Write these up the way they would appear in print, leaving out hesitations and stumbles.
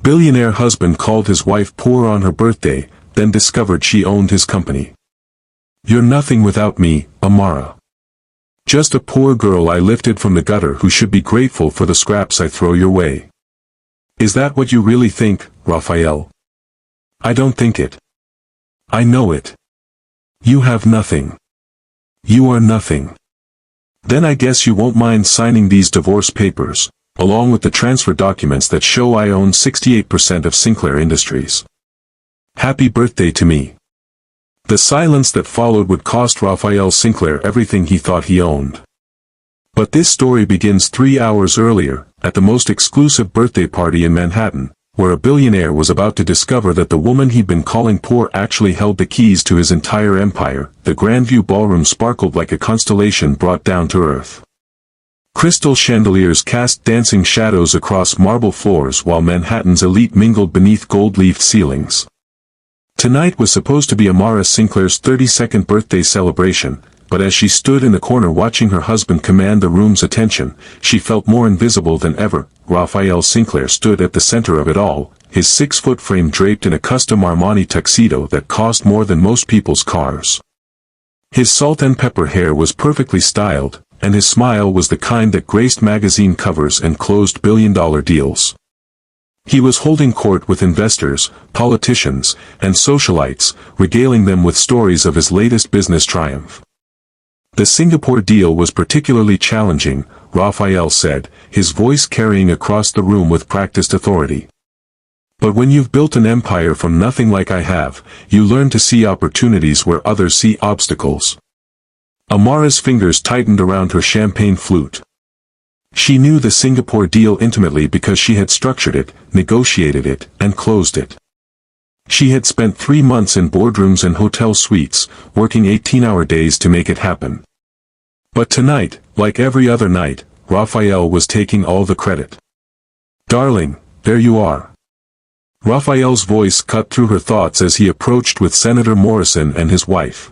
billionaire husband called his wife poor on her birthday, then discovered she owned his company. You're nothing without me, Amara. Just a poor girl I lifted from the gutter who should be grateful for the scraps I throw your way. Is that what you really think, Raphael? I don't think it. I know it. You have nothing. You are nothing. Then I guess you won't mind signing these divorce papers, along with the transfer documents that show I own 68% of Sinclair Industries. Happy birthday to me. The silence that followed would cost Raphael Sinclair everything he thought he owned. But this story begins 3 hours earlier, at the most exclusive birthday party in Manhattan, where a billionaire was about to discover that the woman he'd been calling poor actually held the keys to his entire empire. The Grandview ballroom sparkled like a constellation brought down to earth. Crystal chandeliers cast dancing shadows across marble floors while Manhattan's elite mingled beneath gold-leafed ceilings. Tonight was supposed to be Amara Sinclair's 32nd birthday celebration, but as she stood in the corner watching her husband command the room's attention, she felt more invisible than ever. Raphael Sinclair stood at the center of it all, his 6-foot frame draped in a custom Armani tuxedo that cost more than most people's cars. His salt and pepper hair was perfectly styled, and his smile was the kind that graced magazine covers and closed billion-dollar deals. He was holding court with investors, politicians, and socialites, regaling them with stories of his latest business triumph. The Singapore deal was particularly challenging, Raphael said, his voice carrying across the room with practiced authority. But when you've built an empire from nothing like I have, you learn to see opportunities where others see obstacles. Amara's fingers tightened around her champagne flute. She knew the Singapore deal intimately because she had structured it, negotiated it, and closed it. She had spent 3 months in boardrooms and hotel suites, working 18-hour days to make it happen. But tonight, like every other night, Raphael was taking all the credit. Darling, there you are. Raphael's voice cut through her thoughts as he approached with Senator Morrison and his wife.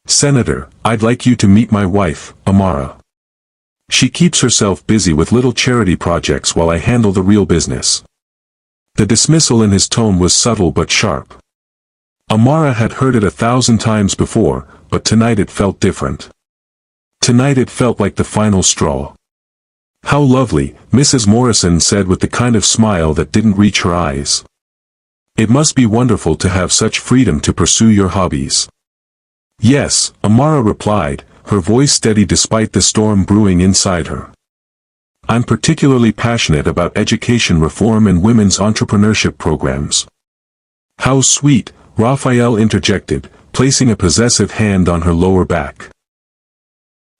Senator, I'd like you to meet my wife, Amara. She keeps herself busy with little charity projects while I handle the real business. The dismissal in his tone was subtle but sharp. Amara had heard it 1,000 times before, but tonight it felt different. Tonight it felt like the final straw. How lovely, Mrs. Morrison said with the kind of smile that didn't reach her eyes. It must be wonderful to have such freedom to pursue your hobbies. Yes, Amara replied, her voice steady despite the storm brewing inside her. I'm particularly passionate about education reform and women's entrepreneurship programs. How sweet, Raphael interjected, placing a possessive hand on her lower back.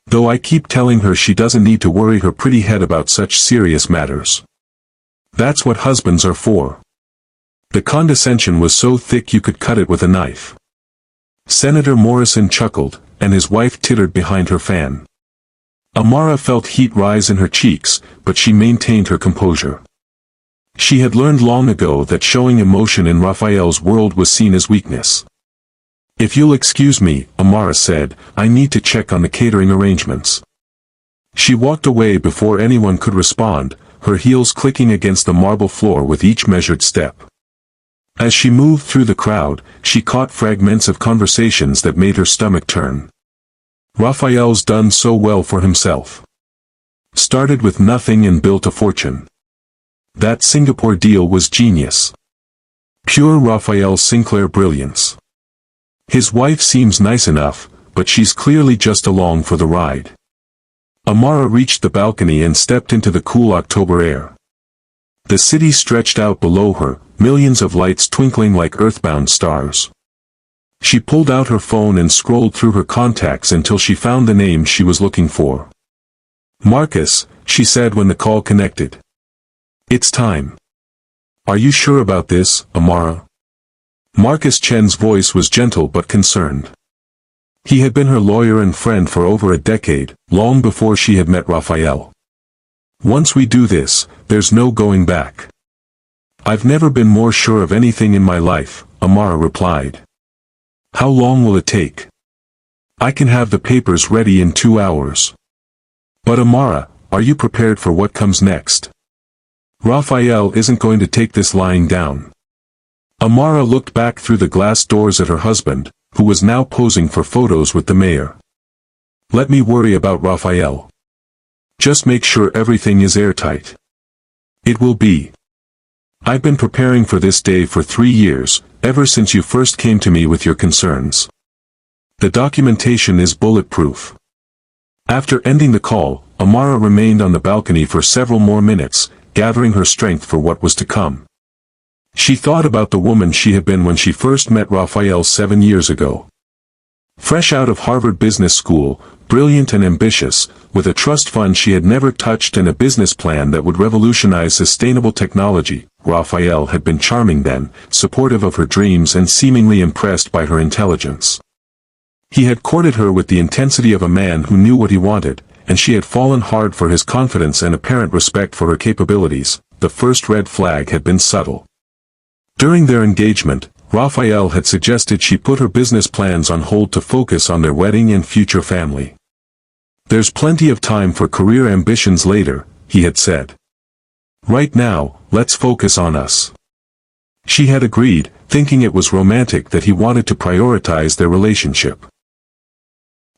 Though I keep telling her she doesn't need to worry her pretty head about such serious matters. That's what husbands are for. The condescension was so thick you could cut it with a knife. Senator Morrison chuckled, and his wife tittered behind her fan. Amara felt heat rise in her cheeks, but she maintained her composure. She had learned long ago that showing emotion in Raphael's world was seen as weakness. If you'll excuse me, Amara said, I need to check on the catering arrangements. She walked away before anyone could respond, her heels clicking against the marble floor with each measured step. As she moved through the crowd, she caught fragments of conversations that made her stomach turn. Raphael's done so well for himself. Started with nothing and built a fortune. That Singapore deal was genius. Pure Raphael Sinclair brilliance. His wife seems nice enough, but she's clearly just along for the ride. Amara reached the balcony and stepped into the cool October air. The city stretched out below her, millions of lights twinkling like earthbound stars. She pulled out her phone and scrolled through her contacts until she found the name she was looking for. Marcus, she said when the call connected. It's time. Are you sure about this, Amara? Marcus Chen's voice was gentle but concerned. He had been her lawyer and friend for over a decade, long before she had met Raphael. Once we do this, there's no going back. I've never been more sure of anything in my life, Amara replied. How long will it take? I can have the papers ready in 2 hours. But Amara, are you prepared for what comes next? Raphael isn't going to take this lying down. Amara looked back through the glass doors at her husband, who was now posing for photos with the mayor. Let me worry about Raphael. Just make sure everything is airtight. It will be. I've been preparing for this day for 3 years, ever since you first came to me with your concerns. The documentation is bulletproof. After ending the call, Amara remained on the balcony for several more minutes, gathering her strength for what was to come. She thought about the woman she had been when she first met Raphael 7 years ago. Fresh out of Harvard Business School, brilliant and ambitious, with a trust fund she had never touched and a business plan that would revolutionize sustainable technology, Raphael had been charming then, supportive of her dreams and seemingly impressed by her intelligence. He had courted her with the intensity of a man who knew what he wanted, and she had fallen hard for his confidence and apparent respect for her capabilities. The first red flag had been subtle. During their engagement, Raphael had suggested she put her business plans on hold to focus on their wedding and future family. There's plenty of time for career ambitions later, he had said. Right now, let's focus on us. She had agreed, thinking it was romantic that he wanted to prioritize their relationship.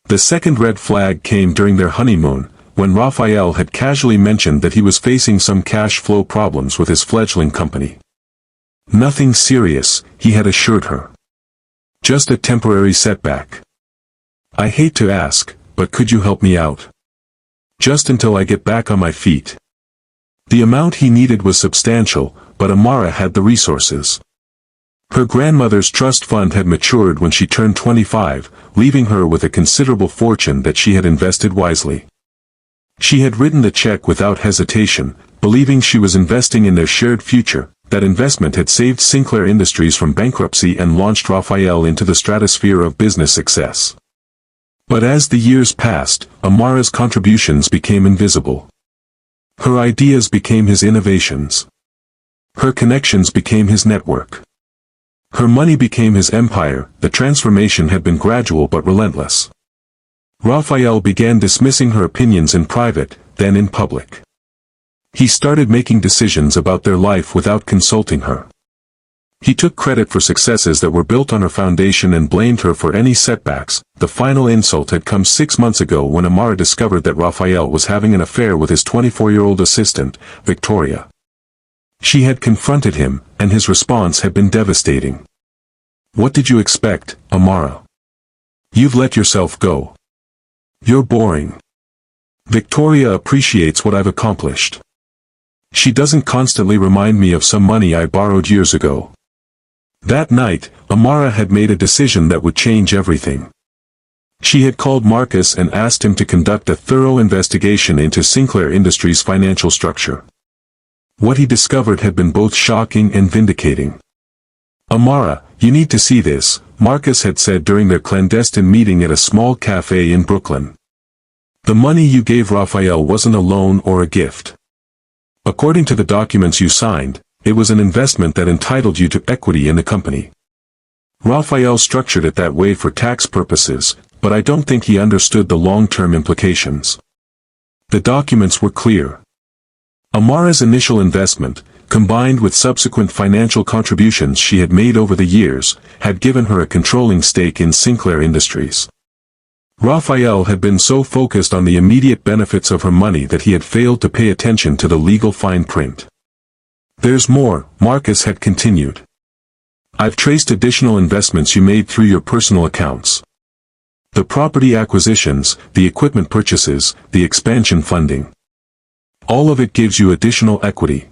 The second red flag came during their honeymoon, when Raphael had casually mentioned that he was facing some cash flow problems with his fledgling company. Nothing serious, he had assured her. Just a temporary setback. I hate to ask, but could you help me out? Just until I get back on my feet. The amount he needed was substantial, but Amara had the resources. Her grandmother's trust fund had matured when she turned 25, leaving her with a considerable fortune that she had invested wisely. She had written the check without hesitation, believing she was investing in their shared future. That investment had saved Sinclair Industries from bankruptcy and launched Raphael into the stratosphere of business success. But as the years passed, Amara's contributions became invisible. Her ideas became his innovations. Her connections became his network. Her money became his empire. The transformation had been gradual but relentless. Raphael began dismissing her opinions in private, then in public. He started making decisions about their life without consulting her. He took credit for successes that were built on her foundation and blamed her for any setbacks. The final insult had come 6 months ago when Amara discovered that Raphael was having an affair with his 24-year-old assistant, Victoria. She had confronted him, and his response had been devastating. What did you expect, Amara? You've let yourself go. You're boring. Victoria appreciates what I've accomplished. She doesn't constantly remind me of some money I borrowed years ago. That night, Amara had made a decision that would change everything. She had called Marcus and asked him to conduct a thorough investigation into Sinclair Industries' financial structure. What he discovered had been both shocking and vindicating. Amara, you need to see this, Marcus had said during their clandestine meeting at a small cafe in Brooklyn. The money you gave Raphael wasn't a loan or a gift. According to the documents you signed, it was an investment that entitled you to equity in the company. Raphael structured it that way for tax purposes, but I don't think he understood the long-term implications. The documents were clear. Amara's initial investment, combined with subsequent financial contributions she had made over the years, had given her a controlling stake in Sinclair Industries. Raphael had been so focused on the immediate benefits of her money that he had failed to pay attention to the legal fine print. There's more, Marcus had continued. I've traced additional investments you made through your personal accounts. The property acquisitions, the equipment purchases, the expansion funding. All of it gives you additional equity.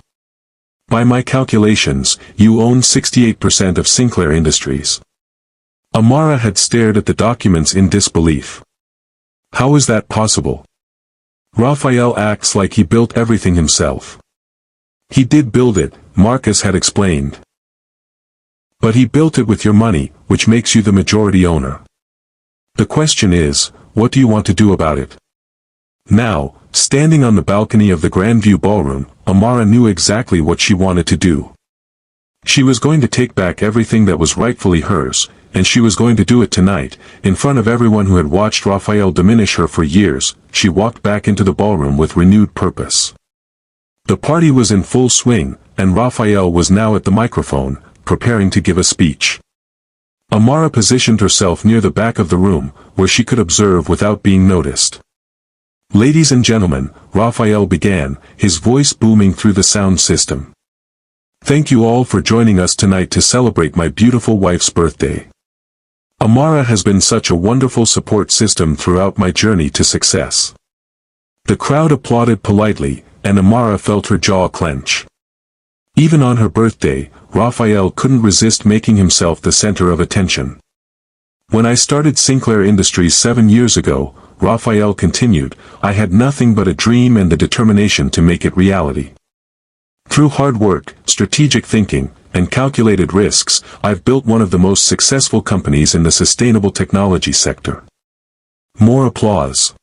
By my calculations, you own 68% of Sinclair Industries. Amara had stared at the documents in disbelief. How is that possible? Raphael acts like he built everything himself. He did build it, Marcus had explained. But he built it with your money, which makes you the majority owner. The question is, what do you want to do about it? Now, standing on the balcony of the Grandview Ballroom, Amara knew exactly what she wanted to do. She was going to take back everything that was rightfully hers, and she was going to do it tonight, in front of everyone who had watched Raphael diminish her for years. She walked back into the ballroom with renewed purpose. The party was in full swing, and Raphael was now at the microphone, preparing to give a speech. Amara positioned herself near the back of the room, where she could observe without being noticed. "Ladies and gentlemen," Raphael began, his voice booming through the sound system. "Thank you all for joining us tonight to celebrate my beautiful wife's birthday. Amara has been such a wonderful support system throughout my journey to success." The crowd applauded politely, and Amara felt her jaw clench. Even on her birthday, Raphael couldn't resist making himself the center of attention. "When I started Sinclair Industries 7 years ago," Raphael continued, "I had nothing but a dream and the determination to make it reality. Through hard work, strategic thinking, and calculated risks, I've built one of the most successful companies in the sustainable technology sector." More applause.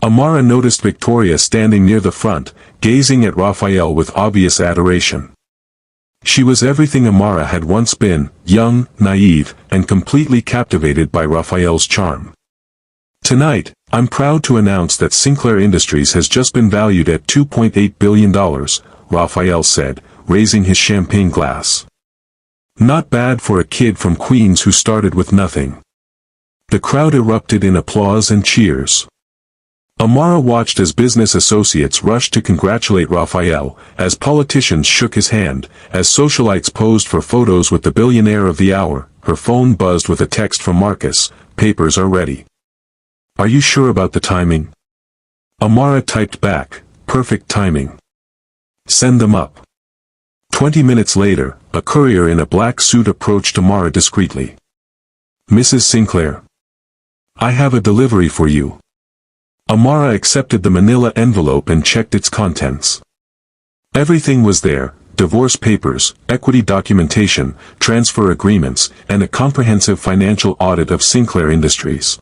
Amara noticed Victoria standing near the front, gazing at Raphael with obvious adoration. She was everything Amara had once been, young, naive, and completely captivated by Raphael's charm. "Tonight, I'm proud to announce that Sinclair Industries has just been valued at $2.8 billion, Raphael said, raising his champagne glass. "Not bad for a kid from Queens who started with nothing." The crowd erupted in applause and cheers. Amara watched as business associates rushed to congratulate Raphael, as politicians shook his hand, as socialites posed for photos with the billionaire of the hour. Her phone buzzed with a text from Marcus, "Papers are ready." "Are you sure about the timing?" Amara typed back, "Perfect timing. Send them up." 20 minutes later, a courier in a black suit approached Amara discreetly. "Mrs. Sinclair, I have a delivery for you." Amara accepted the manila envelope and checked its contents. Everything was there: divorce papers, equity documentation, transfer agreements, and a comprehensive financial audit of Sinclair Industries.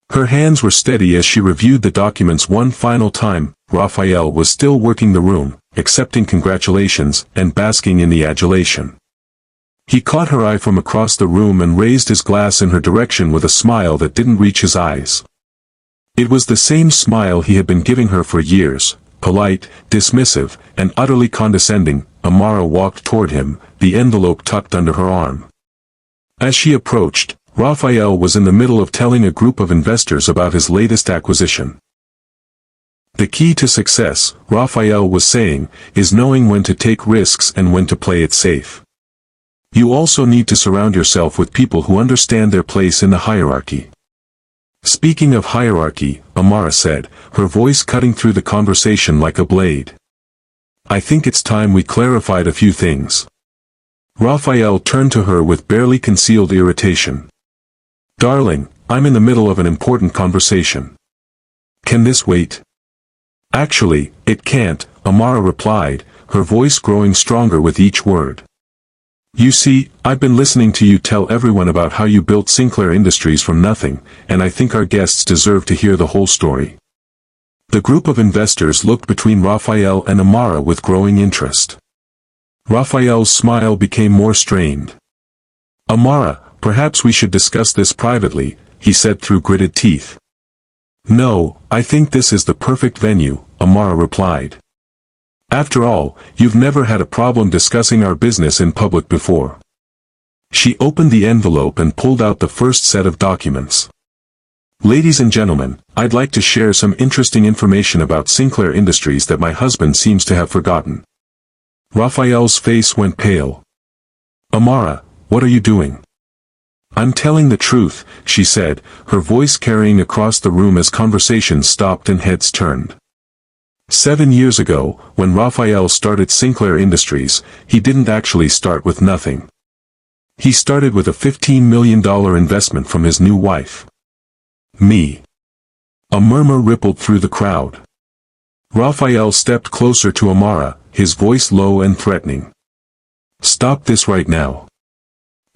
Her hands were steady as she reviewed the documents one final time. Raphael was still working the room, accepting congratulations and basking in the adulation. He caught her eye from across the room and raised his glass in her direction with a smile that didn't reach his eyes. It was the same smile he had been giving her for years, polite, dismissive, and utterly condescending. Amara walked toward him, the envelope tucked under her arm. As she approached, Raphael was in the middle of telling a group of investors about his latest acquisition. "The key to success," Raphael was saying, "is knowing when to take risks and when to play it safe. You also need to surround yourself with people who understand their place in the hierarchy." "Speaking of hierarchy," Amara said, her voice cutting through the conversation like a blade, "I think it's time we clarified a few things." Raphael turned to her with barely concealed irritation. "Darling, I'm in the middle of an important conversation. Can this wait?" "Actually, it can't," Amara replied, her voice growing stronger with each word. "You see, I've been listening to you tell everyone about how you built Sinclair Industries from nothing, and I think our guests deserve to hear the whole story." The group of investors looked between Raphael and Amara with growing interest. Raphael's smile became more strained. "Amara, perhaps we should discuss this privately," he said through gritted teeth. "No, I think this is the perfect venue," Amara replied. "After all, you've never had a problem discussing our business in public before." She opened the envelope and pulled out the first set of documents. "Ladies and gentlemen, I'd like to share some interesting information about Sinclair Industries that my husband seems to have forgotten." Raphael's face went pale. "Amara, what are you doing?" "I'm telling the truth," she said, her voice carrying across the room as conversations stopped and heads turned. 7 years ago, when Raphael started Sinclair Industries, he didn't actually start with nothing. He started with a $15 million investment from his new wife. Me. A murmur rippled through the crowd. Raphael stepped closer to Amara, his voice low and threatening. "Stop this right now."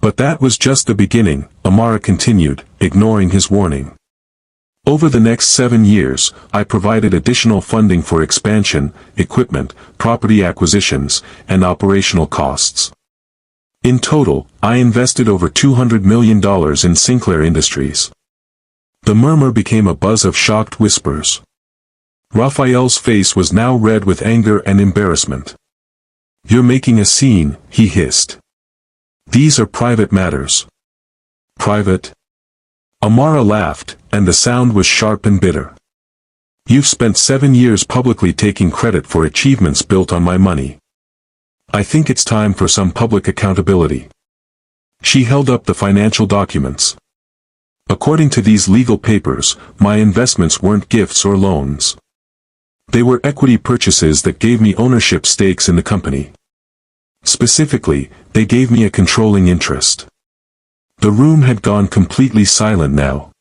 "But that was just the beginning," Amara continued, ignoring his warning. "Over the next 7 years, I provided additional funding for expansion, equipment, property acquisitions, and operational costs. In total, I invested over $200 million in Sinclair Industries." The murmur became a buzz of shocked whispers. Raphael's face was now red with anger and embarrassment. "You're making a scene," he hissed. "These are private matters." "Private?" Amara laughed, and the sound was sharp and bitter. "You've spent 7 years publicly taking credit for achievements built on my money. I think it's time for some public accountability." She held up the financial documents. "According to these legal papers, my investments weren't gifts or loans. They were equity purchases that gave me ownership stakes in the company. Specifically, they gave me a controlling interest." The room had gone completely silent now.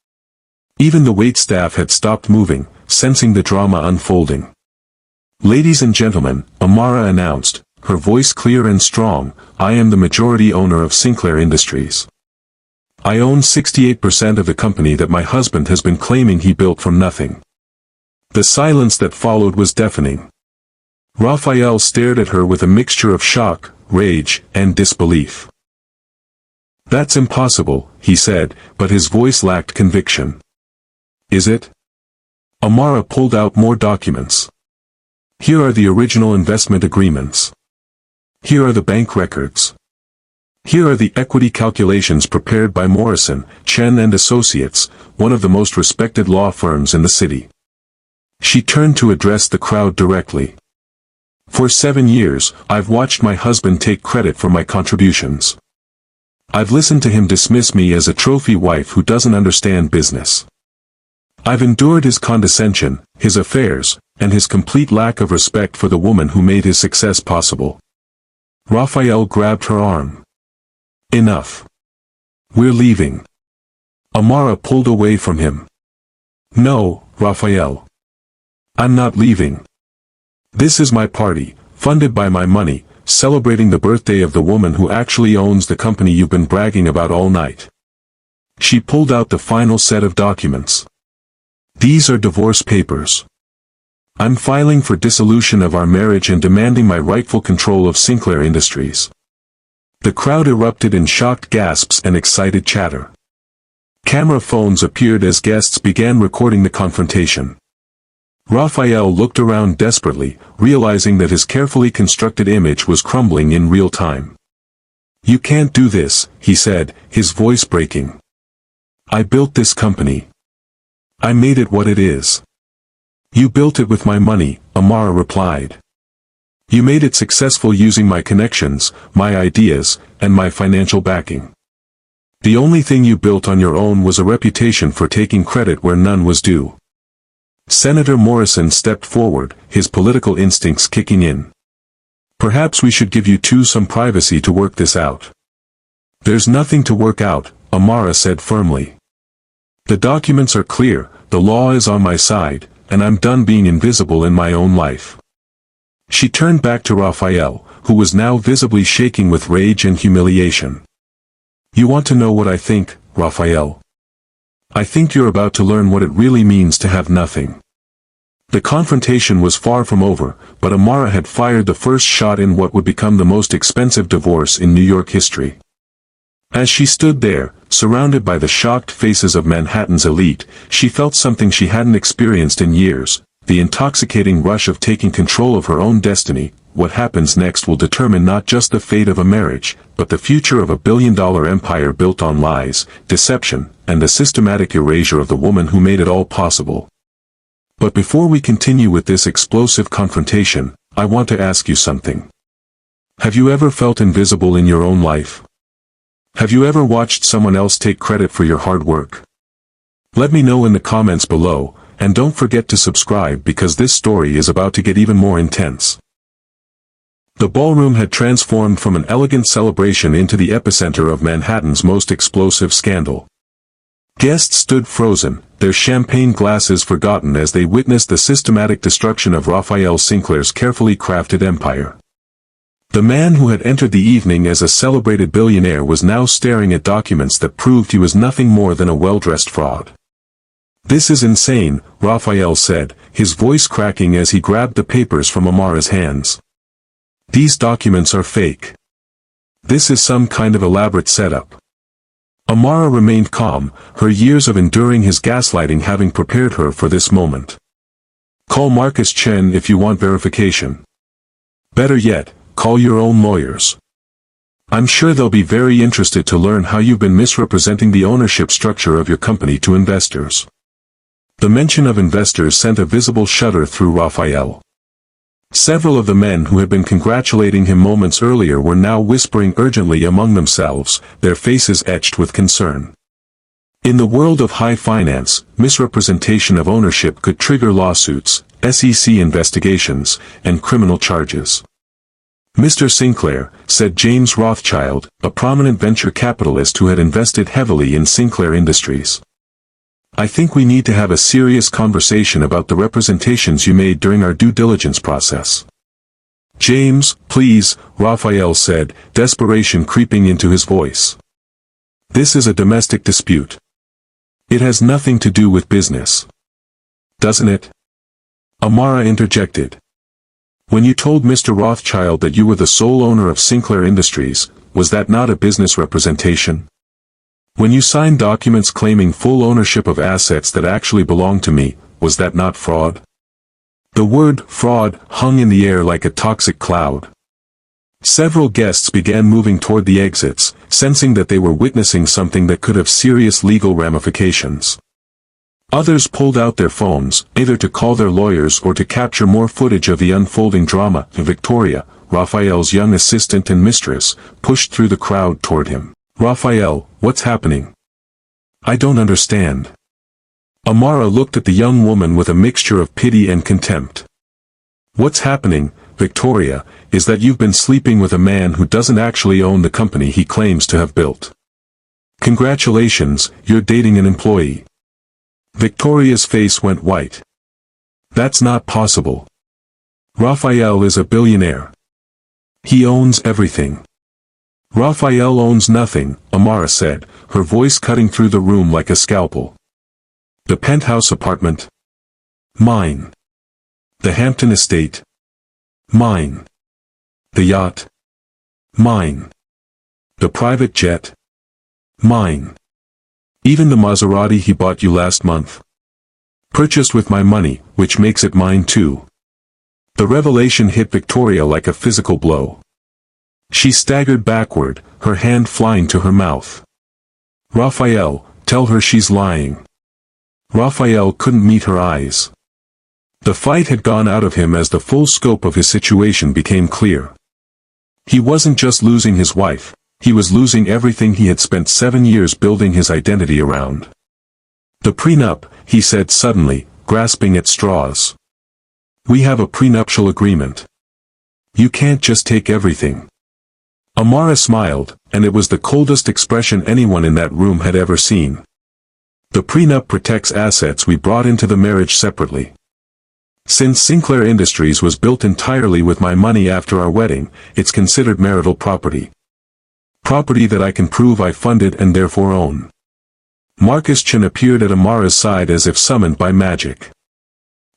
Even the waitstaff had stopped moving, sensing the drama unfolding. "Ladies and gentlemen," Amara announced, her voice clear and strong, "I am the majority owner of Sinclair Industries. I own 68% of the company that my husband has been claiming he built from nothing." The silence that followed was deafening. Raphael stared at her with a mixture of shock, rage, and disbelief. "That's impossible," he said, but his voice lacked conviction. "Is it?" Amara pulled out more documents. "Here are the original investment agreements. Here are the bank records. Here are the equity calculations prepared by Morrison, Chen and Associates, one of the most respected law firms in the city." She turned to address the crowd directly. "For 7 years, I've watched my husband take credit for my contributions. I've listened to him dismiss me as a trophy wife who doesn't understand business. I've endured his condescension, his affairs, and his complete lack of respect for the woman who made his success possible." Raphael grabbed her arm. "Enough. We're leaving." Amara pulled away from him. "No, Raphael. I'm not leaving. This is my party, funded by my money, celebrating the birthday of the woman who actually owns the company you've been bragging about all night." She pulled out the final set of documents. "These are divorce papers. I'm filing for dissolution of our marriage and demanding my rightful control of Sinclair Industries." The crowd erupted in shocked gasps and excited chatter. Camera phones appeared as guests began recording the confrontation. Raphael looked around desperately, realizing that his carefully constructed image was crumbling in real time. "You can't do this," he said, his voice breaking. "I built this company. I made it what it is." "You built it with my money," Amara replied. "You made it successful using my connections, my ideas, and my financial backing. The only thing you built on your own was a reputation for taking credit where none was due." Senator Morrison stepped forward, his political instincts kicking in. "Perhaps we should give you two some privacy to work this out." "There's nothing to work out," Amara said firmly. "The documents are clear, the law is on my side, and I'm done being invisible in my own life." She turned back to Raphael, who was now visibly shaking with rage and humiliation. "You want to know what I think, Raphael? I think you're about to learn what it really means to have nothing." The confrontation was far from over, but Amara had fired the first shot in what would become the most expensive divorce in New York history. As she stood there, surrounded by the shocked faces of Manhattan's elite, she felt something she hadn't experienced in years, the intoxicating rush of taking control of her own destiny. What happens next will determine not just the fate of a marriage, but the future of a billion-dollar empire built on lies, deception, and the systematic erasure of the woman who made it all possible. But before we continue with this explosive confrontation, I want to ask you something. Have you ever felt invisible in your own life? Have you ever watched someone else take credit for your hard work? Let me know in the comments below, and don't forget to subscribe because this story is about to get even more intense. The ballroom had transformed from an elegant celebration into the epicenter of Manhattan's most explosive scandal. Guests stood frozen, their champagne glasses forgotten as they witnessed the systematic destruction of Raphael Sinclair's carefully crafted empire. The man who had entered the evening as a celebrated billionaire was now staring at documents that proved he was nothing more than a well-dressed fraud. "This is insane," Raphael said, his voice cracking as he grabbed the papers from Amara's hands. "These documents are fake. This is some kind of elaborate setup." Amara remained calm, her years of enduring his gaslighting having prepared her for this moment. Call Marcus Chen if you want verification. Better yet, call your own lawyers. I'm sure they'll be very interested to learn how you've been misrepresenting the ownership structure of your company to investors. The mention of investors sent a visible shudder through Raphael. Several of the men who had been congratulating him moments earlier were now whispering urgently among themselves, their faces etched with concern. In the world of high finance, misrepresentation of ownership could trigger lawsuits, SEC investigations, and criminal charges. Mr. Sinclair, said James Rothschild, a prominent venture capitalist who had invested heavily in Sinclair Industries. I think we need to have a serious conversation about the representations you made during our due diligence process. James, please, Raphael said, desperation creeping into his voice. This is a domestic dispute. It has nothing to do with business. Doesn't it? Amara interjected. When you told Mr. Rothschild that you were the sole owner of Sinclair Industries, was that not a business representation? When you signed documents claiming full ownership of assets that actually belonged to me, was that not fraud? The word fraud hung in the air like a toxic cloud. Several guests began moving toward the exits, sensing that they were witnessing something that could have serious legal ramifications. Others pulled out their phones, either to call their lawyers or to capture more footage of the unfolding drama. Victoria, Raphael's young assistant and mistress, pushed through the crowd toward him. Raphael, what's happening? I don't understand. Amara looked at the young woman with a mixture of pity and contempt. What's happening, Victoria, is that you've been sleeping with a man who doesn't actually own the company he claims to have built. Congratulations, you're dating an employee. Victoria's face went white. That's not possible. Raphael is a billionaire. He owns everything. Raphael owns nothing, Amara said, her voice cutting through the room like a scalpel. The penthouse apartment? Mine. The Hampton estate? Mine. The yacht? Mine. The private jet? Mine. Even the Maserati he bought you last month? Purchased with my money, which makes it mine too. The revelation hit Victoria like a physical blow. She staggered backward, her hand flying to her mouth. Raphael, tell her she's lying. Raphael couldn't meet her eyes. The fight had gone out of him as the full scope of his situation became clear. He wasn't just losing his wife, he was losing everything he had spent 7 years building his identity around. The prenup, he said suddenly, grasping at straws. We have a prenuptial agreement. You can't just take everything. Amara smiled, and it was the coldest expression anyone in that room had ever seen. The prenup protects assets we brought into the marriage separately. Since Sinclair Industries was built entirely with my money after our wedding, it's considered marital property. Property that I can prove I funded and therefore own. Marcus Chen appeared at Amara's side as if summoned by magic.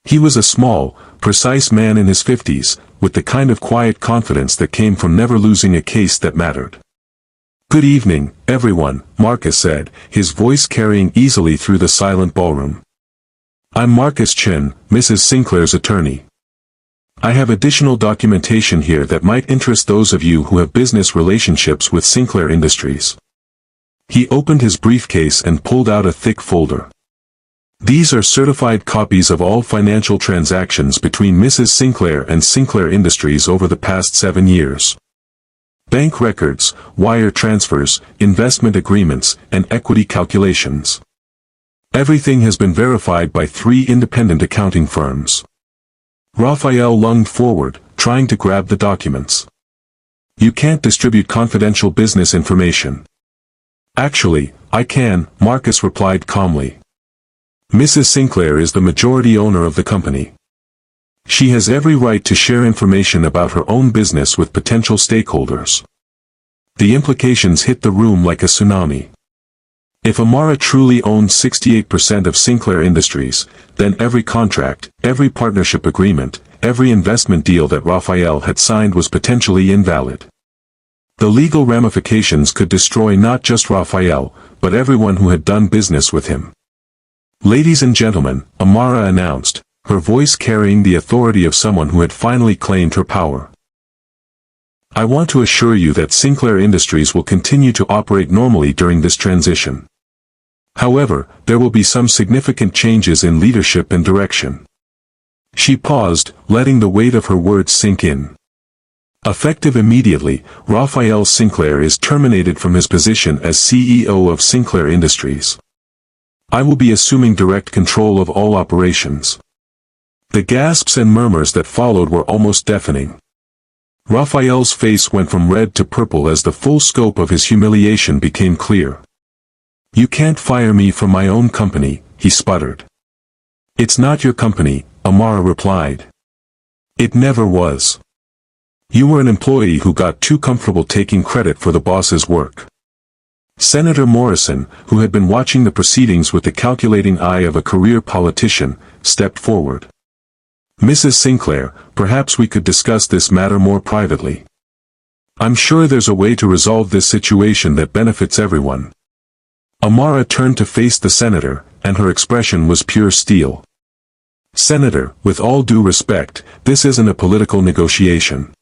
He was a small, precise man in his 50s, with the kind of quiet confidence that came from never losing a case that mattered. Good evening, everyone, Marcus said, his voice carrying easily through the silent ballroom. I'm Marcus Chen, Mrs. Sinclair's attorney. I have additional documentation here that might interest those of you who have business relationships with Sinclair Industries. He opened his briefcase and pulled out a thick folder. These are certified copies of all financial transactions between Mrs. Sinclair and Sinclair Industries over the past 7 years. Bank records, wire transfers, investment agreements, and equity calculations. Everything has been verified by 3 independent accounting firms. Raphael lunged forward, trying to grab the documents. You can't distribute confidential business information. Actually, I can, Marcus replied calmly. Mrs. Sinclair is the majority owner of the company. She has every right to share information about her own business with potential stakeholders. The implications hit the room like a tsunami. If Amara truly owned 68% of Sinclair Industries, then every contract, every partnership agreement, every investment deal that Raphael had signed was potentially invalid. The legal ramifications could destroy not just Raphael, but everyone who had done business with him. Ladies and gentlemen, Amara announced, her voice carrying the authority of someone who had finally claimed her power. I want to assure you that Sinclair Industries will continue to operate normally during this transition. However, there will be some significant changes in leadership and direction. She paused, letting the weight of her words sink in. Effective immediately, Raphael Sinclair is terminated from his position as CEO of Sinclair Industries. I will be assuming direct control of all operations. The gasps and murmurs that followed were almost deafening. Raphael's face went from red to purple as the full scope of his humiliation became clear. You can't fire me from my own company, he sputtered. It's not your company, Amara replied. It never was. You were an employee who got too comfortable taking credit for the boss's work. Senator Morrison, who had been watching the proceedings with the calculating eye of a career politician, stepped forward. Mrs. Sinclair, perhaps we could discuss this matter more privately. I'm sure there's a way to resolve this situation that benefits everyone. Amara turned to face the senator, and her expression was pure steel. Senator, with all due respect, this isn't a political negotiation.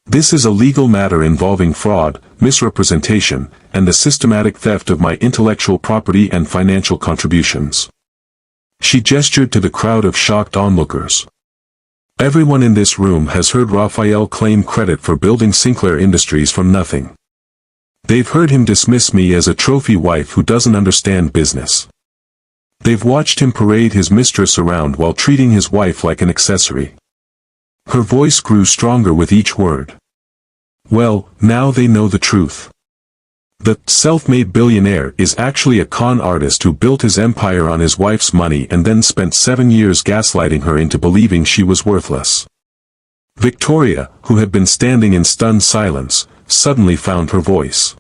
This is a legal matter involving fraud, misrepresentation, and the systematic theft of my intellectual property and financial contributions. She gestured to the crowd of shocked onlookers. Everyone in this room has heard Raphael claim credit for building Sinclair Industries from nothing. They've heard him dismiss me as a trophy wife who doesn't understand business. They've watched him parade his mistress around while treating his wife like an accessory. Her voice grew stronger with each word. Well, now they know the truth. The self-made billionaire is actually a con artist who built his empire on his wife's money and then spent 7 years gaslighting her into believing she was worthless. Victoria, who had been standing in stunned silence, suddenly found her voice.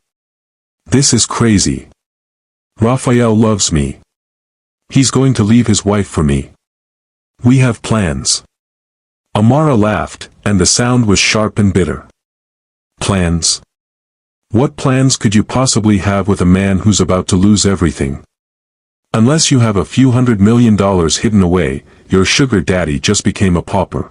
This is crazy. Raphael loves me. He's going to leave his wife for me. We have plans. Amara laughed, and the sound was sharp and bitter. Plans? What plans could you possibly have with a man who's about to lose everything? Unless you have a few $100 million hidden away, your sugar daddy just became a pauper.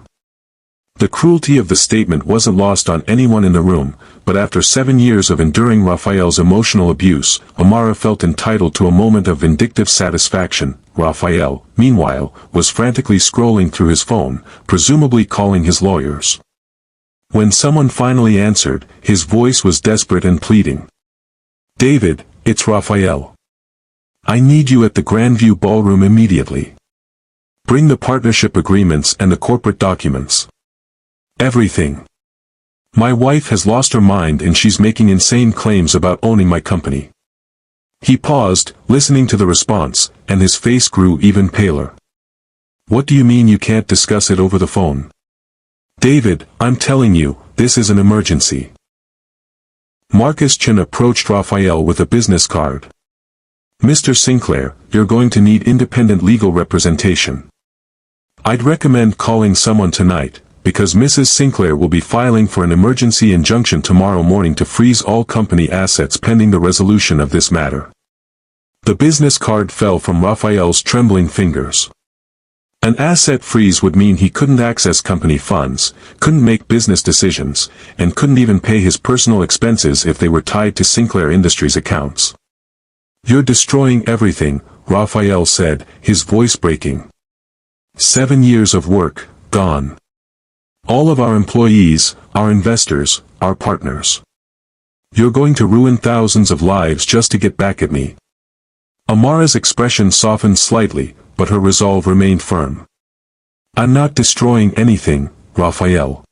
The cruelty of the statement wasn't lost on anyone in the room, but after 7 years of enduring Raphael's emotional abuse, Amara felt entitled to a moment of vindictive satisfaction. Raphael, meanwhile, was frantically scrolling through his phone, presumably calling his lawyers. When someone finally answered, his voice was desperate and pleading. David, it's Raphael. I need you at the Grandview Ballroom immediately. Bring the partnership agreements and the corporate documents. Everything. My wife has lost her mind and she's making insane claims about owning my company. He paused, listening to the response, and his face grew even paler. What do you mean you can't discuss it over the phone? David, I'm telling you, this is an emergency. Marcus Chen approached Raphael with a business card. Mr. Sinclair, you're going to need independent legal representation. I'd recommend calling someone tonight, because Mrs. Sinclair will be filing for an emergency injunction tomorrow morning to freeze all company assets pending the resolution of this matter. The business card fell from Raphael's trembling fingers. An asset freeze would mean he couldn't access company funds, couldn't make business decisions, and couldn't even pay his personal expenses if they were tied to Sinclair Industries accounts. You're destroying everything, Raphael said, his voice breaking. 7 years of work, gone. All of our employees, our investors, our partners. You're going to ruin thousands of lives just to get back at me. Amara's expression softened slightly, but her resolve remained firm. I'm not destroying anything, Raphael.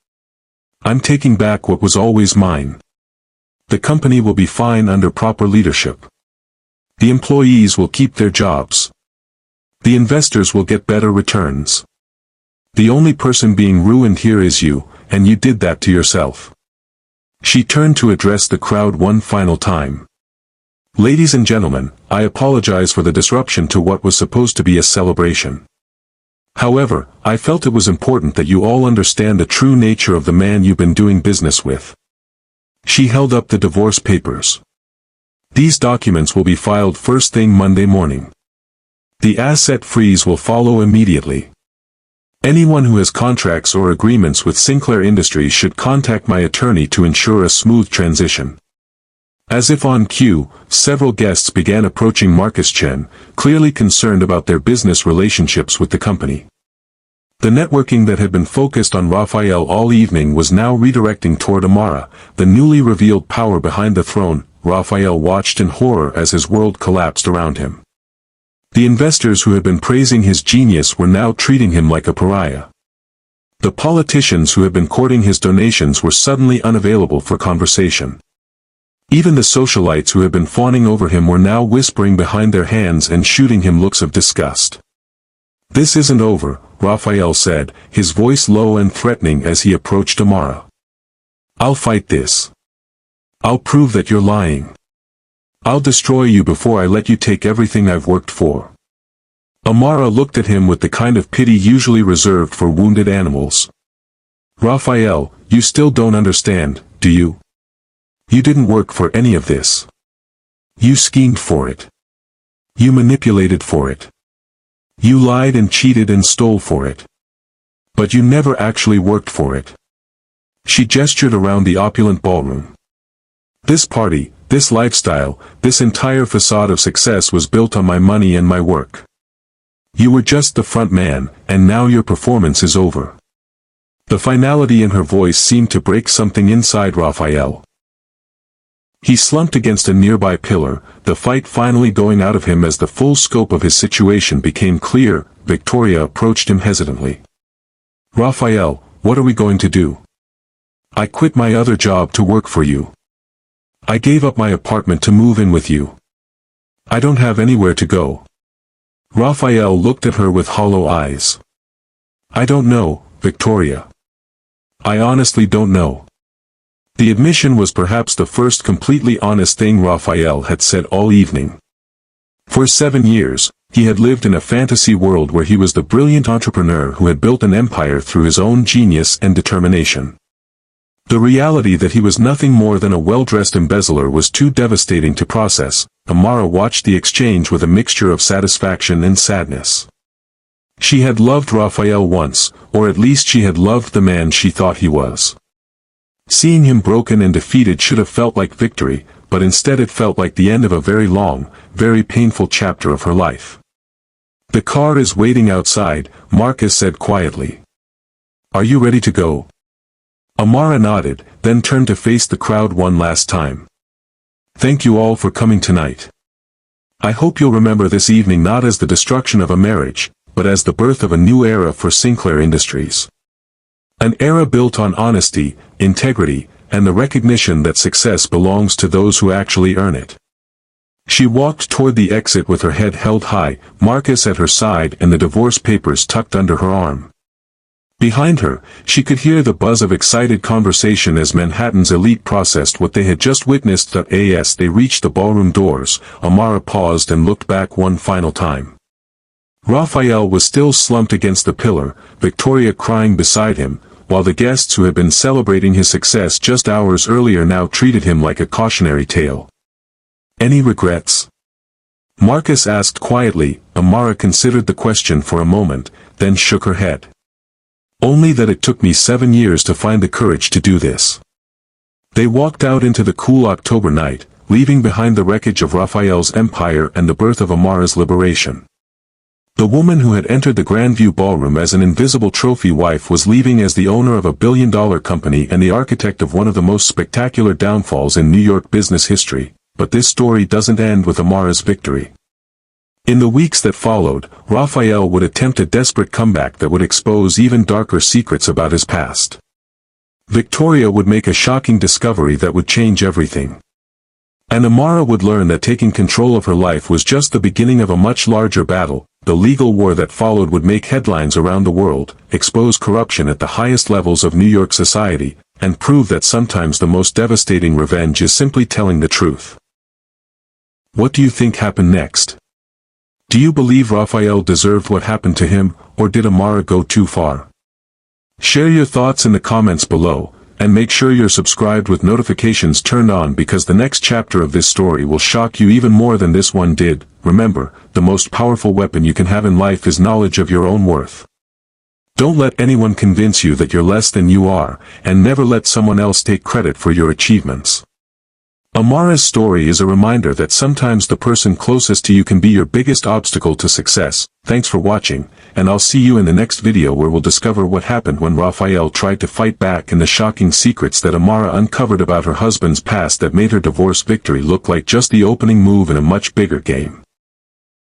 I'm taking back what was always mine. The company will be fine under proper leadership. The employees will keep their jobs. The investors will get better returns. The only person being ruined here is you, and you did that to yourself. She turned to address the crowd one final time. Ladies and gentlemen, I apologize for the disruption to what was supposed to be a celebration. However, I felt it was important that you all understand the true nature of the man you've been doing business with. She held up the divorce papers. These documents will be filed first thing Monday morning. The asset freeze will follow immediately. Anyone who has contracts or agreements with Sinclair Industries should contact my attorney to ensure a smooth transition." As if on cue, several guests began approaching Marcus Chen, clearly concerned about their business relationships with the company. The networking that had been focused on Raphael all evening was now redirecting toward Amara, the newly revealed power behind the throne. Raphael watched in horror as his world collapsed around him. The investors who had been praising his genius were now treating him like a pariah. The politicians who had been courting his donations were suddenly unavailable for conversation. Even the socialites who had been fawning over him were now whispering behind their hands and shooting him looks of disgust. "This isn't over," Raphael said, his voice low and threatening as he approached Amara. "I'll fight this. I'll prove that you're lying. I'll destroy you before I let you take everything I've worked for." Amara looked at him with the kind of pity usually reserved for wounded animals. "Raphael, you still don't understand, do you? You didn't work for any of this. You schemed for it. You manipulated for it. You lied and cheated and stole for it. But you never actually worked for it." She gestured around the opulent ballroom. "This party, this lifestyle, this entire facade of success was built on my money and my work. You were just the front man, and now your performance is over." The finality in her voice seemed to break something inside Raphael. He slumped against a nearby pillar, the fight finally going out of him as the full scope of his situation became clear. Victoria approached him hesitantly. "Raphael, what are we going to do? I quit my other job to work for you. I gave up my apartment to move in with you. I don't have anywhere to go." Raphael looked at her with hollow eyes. "I don't know, Victoria. I honestly don't know." The admission was perhaps the first completely honest thing Raphael had said all evening. For 7 years, he had lived in a fantasy world where he was the brilliant entrepreneur who had built an empire through his own genius and determination. The reality that he was nothing more than a well-dressed embezzler was too devastating to process. Amara watched the exchange with a mixture of satisfaction and sadness. She had loved Raphael once, or at least she had loved the man she thought he was. Seeing him broken and defeated should have felt like victory, but instead it felt like the end of a very long, very painful chapter of her life. "The car is waiting outside," Marcus said quietly. "Are you ready to go?" Amara nodded, then turned to face the crowd one last time. "Thank you all for coming tonight. I hope you'll remember this evening not as the destruction of a marriage, but as the birth of a new era for Sinclair Industries. An era built on honesty, integrity, and the recognition that success belongs to those who actually earn it." She walked toward the exit with her head held high, Marcus at her side and the divorce papers tucked under her arm. Behind her, she could hear the buzz of excited conversation as Manhattan's elite processed what they had just witnessed. As they reached the ballroom doors, Amara paused and looked back one final time. Raphael was still slumped against the pillar, Victoria crying beside him, while the guests who had been celebrating his success just hours earlier now treated him like a cautionary tale. "Any regrets?" Marcus asked quietly. Amara considered the question for a moment, then shook her head. "Only that it took me 7 years to find the courage to do this." They walked out into the cool October night, leaving behind the wreckage of Raphael's empire and the birth of Amara's liberation. The woman who had entered the Grandview ballroom as an invisible trophy wife was leaving as the owner of a billion-dollar company and the architect of one of the most spectacular downfalls in New York business history. But this story doesn't end with Amara's victory. In the weeks that followed, Raphael would attempt a desperate comeback that would expose even darker secrets about his past. Victoria would make a shocking discovery that would change everything. And Amara would learn that taking control of her life was just the beginning of a much larger battle. The legal war that followed would make headlines around the world, expose corruption at the highest levels of New York society, and prove that sometimes the most devastating revenge is simply telling the truth. What do you think happened next? Do you believe Raphael deserved what happened to him, or did Amara go too far? Share your thoughts in the comments below, and make sure you're subscribed with notifications turned on because the next chapter of this story will shock you even more than this one did. Remember, the most powerful weapon you can have in life is knowledge of your own worth. Don't let anyone convince you that you're less than you are, and never let someone else take credit for your achievements. Amara's story is a reminder that sometimes the person closest to you can be your biggest obstacle to success. Thanks for watching, and I'll see you in the next video where we'll discover what happened when Raphael tried to fight back and the shocking secrets that Amara uncovered about her husband's past that made her divorce victory look like just the opening move in a much bigger game.